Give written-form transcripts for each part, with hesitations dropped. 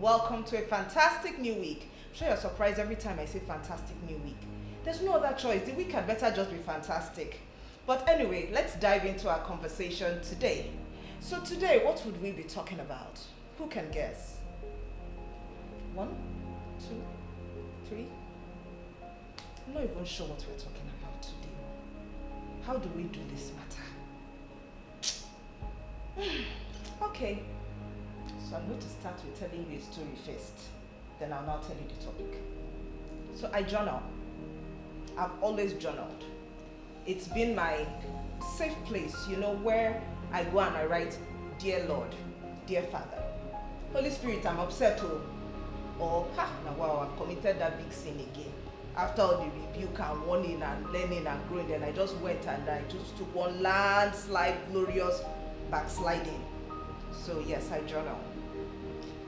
welcome to a fantastic new week. I'm sure you're surprised every time I say fantastic new week. There's no other choice. The week had better just be fantastic. But anyway, let's dive into our conversation today. So today, what would we be talking about? Who can guess? 1, 2, 3. I'm not even sure what we're talking about today. How do we do this matter? Okay. So I'm going to start with telling you a story first. Then I'll now tell you the topic. So I journal. I've always journaled. It's been my safe place, where I go and I write, Dear Lord, Dear Father, Holy Spirit, I'm upset I've committed that big sin again. After all the rebuke and warning and learning and growing, then I just went and I just took one landslide, glorious backsliding. So yes, I journal.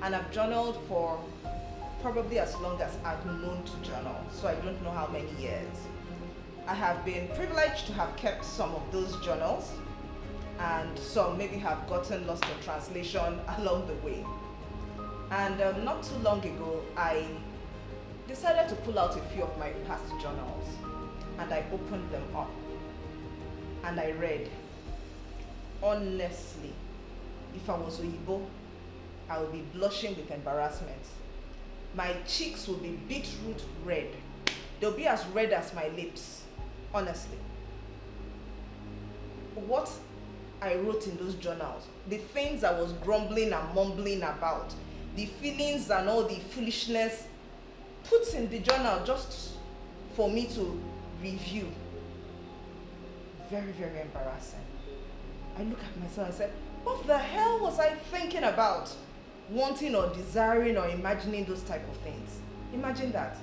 And I've journaled for probably as long as I've known to journal. So I don't know how many years. I have been privileged to have kept some of those journals, and some maybe have gotten lost in translation along the way. And not too long ago, I decided to pull out a few of my past journals, and I opened them up and I read. Honestly, if I was Oyibo, I would be blushing with embarrassment. My cheeks would be beetroot red. They'll be as red as my lips, honestly. What I wrote in those journals, the things I was grumbling and mumbling about, the feelings and all the foolishness put in the journal just for me to review. Very, very embarrassing. I look at myself and say, what the hell was I thinking about? Wanting or desiring or imagining those type of things. Imagine that.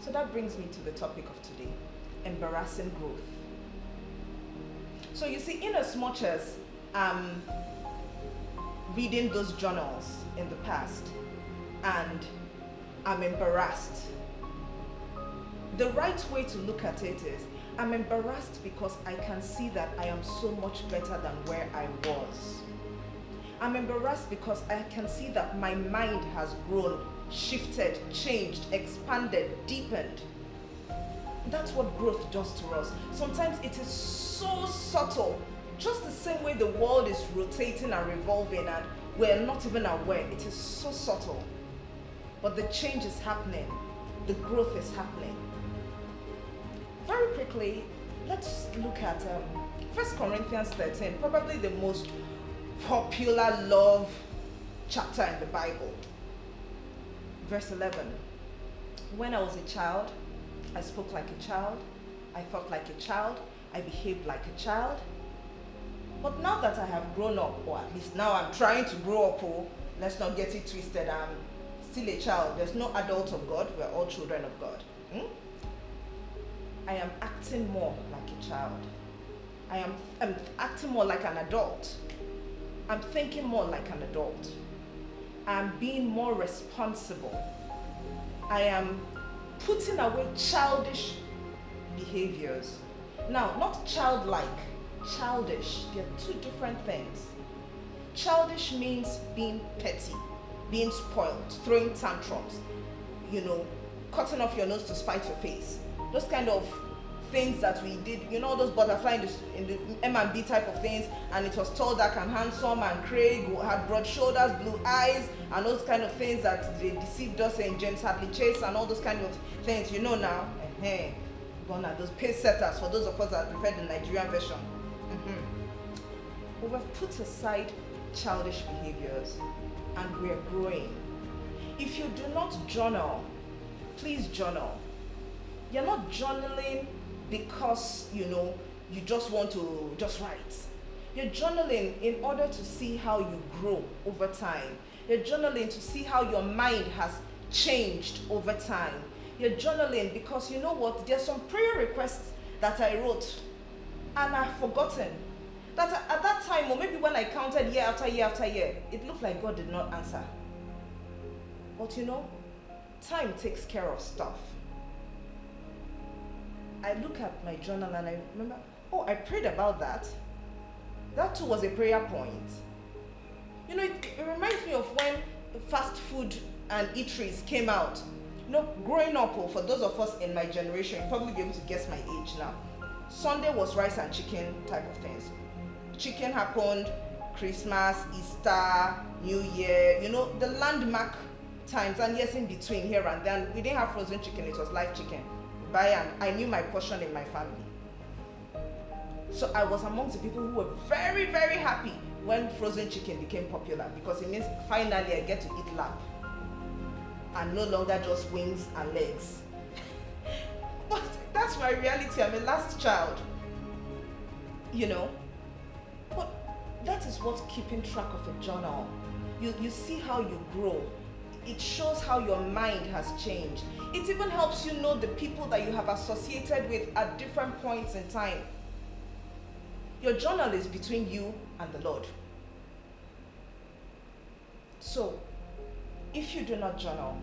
So that brings me to the topic of today, embarrassing growth. So you see, in as much as I'm reading those journals in the past and I'm embarrassed, the right way to look at it is I'm embarrassed because I can see that I am so much better than where I was. I'm embarrassed because I can see that my mind has grown, shifted, changed, expanded, deepened. That's what growth does to us. Sometimes it is so subtle, just the same way the world is rotating and revolving and we're not even aware. It is so subtle. But the change is happening. The growth is happening. Very quickly, let's look at 1 Corinthians 13, probably the most popular love chapter in the Bible. Verse 11. When I was a child, I spoke like a child, I thought like a child, I behaved like a child. But now that I have grown up, or at least now I'm trying to grow up, let's not get it twisted, I'm still a child. There's no adult of God, we're all children of God. I am acting more like a child. I'm acting more like an adult. I'm thinking more like an adult. I'm being more responsible. I am putting away childish behaviors. Now, not childlike, childish. They're two different things. Childish means being petty, being spoiled, throwing tantrums, cutting off your nose to spite your face. Those kind of things that we did, those butterfly in the M&B type of things, and it was tall, dark and handsome, and Craig had broad shoulders, blue eyes, and those kind of things that they deceived us in James Hadley Chase and all those kind of things, now. Gone are those pace setters for those of us that prefer the Nigerian version. But we've put aside childish behaviors and we're growing. If you do not journal, please journal. You're not journaling because, you just want to just write. You're journaling in order to see how you grow over time. You're journaling to see how your mind has changed over time. You're journaling because you know what? There's some prayer requests that I wrote and I've forgotten. That at that time, or maybe when I counted year after year after year, it looked like God did not answer. But time takes care of stuff. I look at my journal and I remember, I prayed about that. That too was a prayer point. It reminds me of when fast food and eateries came out. Growing up, for those of us in my generation, you'll probably be able to guess my age now. Sunday was rice and chicken type of things. Chicken happened, Christmas, Easter, New Year, the landmark times, and yes, in between here and then, we didn't have frozen chicken, it was live chicken. I knew my portion in my family. So I was amongst the people who were very, very happy when frozen chicken became popular, because it means finally I get to eat lamb and no longer just wings and legs. But that's my reality. I'm a last child, But that is what keeping track of a journal. You see how you grow. It shows how your mind has changed. It even helps you know the people that you have associated with at different points in time. Your journal is between you and the Lord. So, if you do not journal,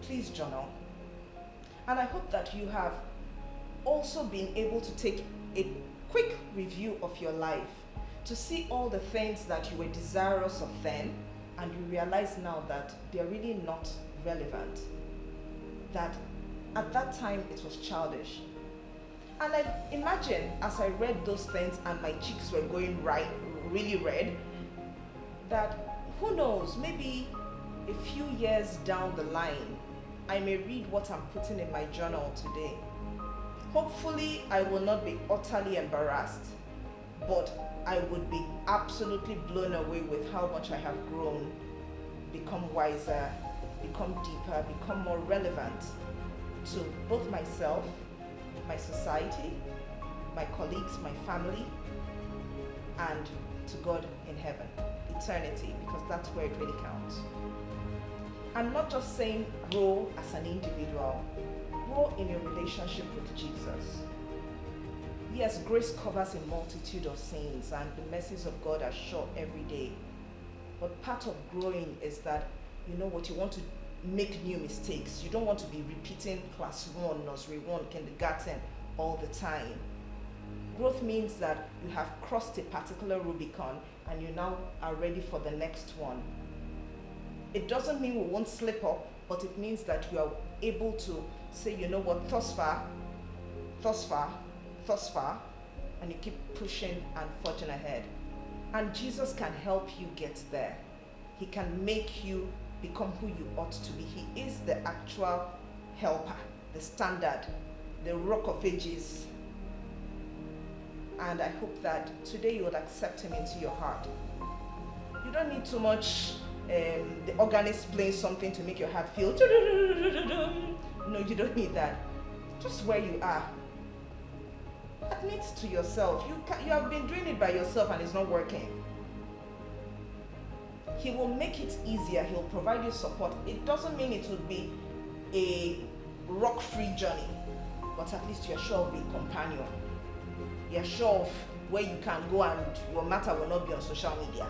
please journal. And I hope that you have also been able to take a quick review of your life to see all the things that you were desirous of then, and you realize now that they're really not relevant. That at that time it was childish. And I imagine as I read those things and my cheeks were going really red, that who knows, maybe a few years down the line, I may read what I'm putting in my journal today. Hopefully, I will not be utterly embarrassed, but I would be absolutely blown away with how much I have grown, become wiser, become deeper, become more relevant to both myself, my society, my colleagues, my family, and to God in heaven, eternity, because that's where it really counts. I'm not just saying grow as an individual, grow in your relationship with Jesus. Yes, grace covers a multitude of sins and the mercies of God are sure every day. But part of growing is that, you want to make new mistakes. You don't want to be repeating class 1, nursery 1, kindergarten all the time. Growth means that you have crossed a particular Rubicon and you now are ready for the next one. It doesn't mean we won't slip up, but it means that you are able to say, thus far, and you keep pushing and forging ahead. And Jesus can help you get there. He can make you become who you ought to be. He is the actual helper, the standard, the rock of ages. And I hope that today you will accept him into your heart. You don't need too much the organist playing something to make your heart feel no, you don't need that. Just where you are. Admit to yourself, you have been doing it by yourself and it's not working. He will make it easier. He'll provide you support. It doesn't mean it will be a rock-free journey, but at least you're sure of a companion. You're sure of where you can go and your matter will not be on social media.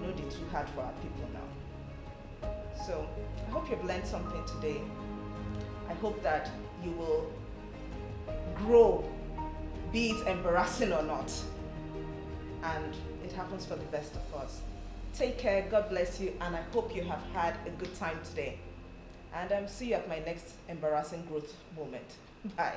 They're too hard for our people now. So I hope you've learned something today. I hope that you will grow, be it embarrassing or not. And it happens for the best of us. Take care, God bless you, and I hope you have had a good time today. And see you at my next embarrassing growth moment. Bye.